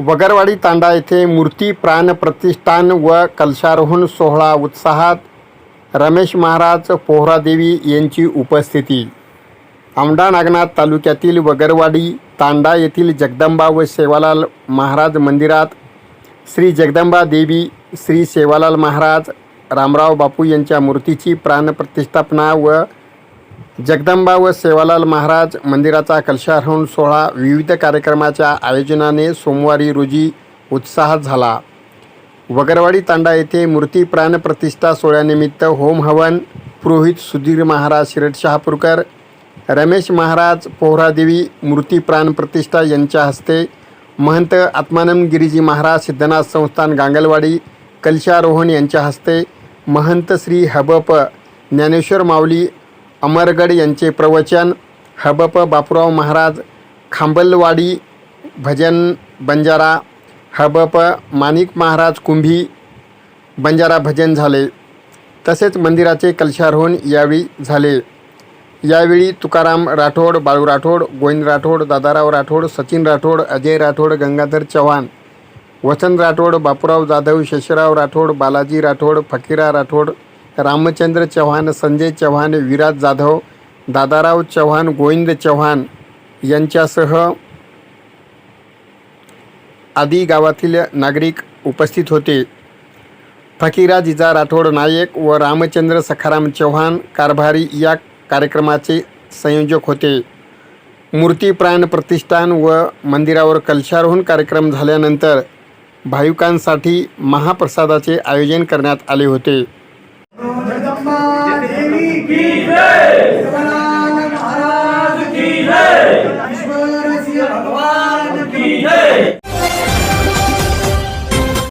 वगरवाडी तांडा येथे मूर्ती प्राण प्रतिष्ठान व कलशारोहण सोहळा उत्साहात. रमेश महाराज पोहरादेवी यांची उपस्थिती. औंढा नागनाथ तालुक्यातील वगरवाडी तांडा येथील जगदंबा व सेवालाल महाराज मंदिरात श्री जगदंबा देवी, श्री सेवालाल महाराज, रामराव बापू यांच्या मूर्तीची प्राणप्रतिष्ठापना व जगदंबा व सेवालाल महाराज मंदिराचा कलशारोहण सोहळा विविध कार्यक्रमाच्या आयोजनाने सोमवारी रोजी उत्साहात झाला. वगरवाडी तांडा येथे मूर्ती प्राणप्रतिष्ठा सोहळ्यानिमित्त होम हवन, पुरोहित सुधीर महाराज शिरडशहापूरकर, रमेश महाराज पोहरादेवी मूर्ती प्राणप्रतिष्ठा यांच्या हस्ते, महंत आत्मानंद गिरीजी महाराज सिद्धनाथ संस्थान गांगलवाडी कलशारोहण यांच्या हस्ते, महंत श्री हबप ज्ञानेश्वर माऊली अमरगड यांचे प्रवचन, हबप बापूराव महाराज खांबलवाडी भजन बंजारा, हबप माणिक महाराज कुंभी बंजारा भजन झाले. तसेच मंदिराचे कलशारोहण यावेळी झाले. यावेळी तुकाराम राठोड, बाळू राठोड, गोविंद राठोड, दादाराव राठोड, सचिन राठोड, अजय राठोड, गंगाधर चव्हाण, वसंत राठोड, बापूराव जाधव, शशराव राठोड, बालाजी राठोड, फकीरा राठोड, रामचंद्र चव्हाण, संजय चव्हाण, विराज जाधव, दादाराव चव्हाण, गोविंद चव्हाण यांच्यासह आदी गावातील नागरिक उपस्थित होते. फकीरा जिजा राठोड नायक व रामचंद्र सखाराम चव्हाण कारभारी या कार्यक्रमाचे संयोजक होते. मूर्ती प्राण प्रतिष्ठान व मंदिरावर कलशारोहण कार्यक्रम झाल्यानंतर भाविकांसाठी महाप्रसादाचे आयोजन करण्यात आले होते. जगदंबा देवी की जय, सेवालाल महाराज की जय, ईश्वर सिंह भगवान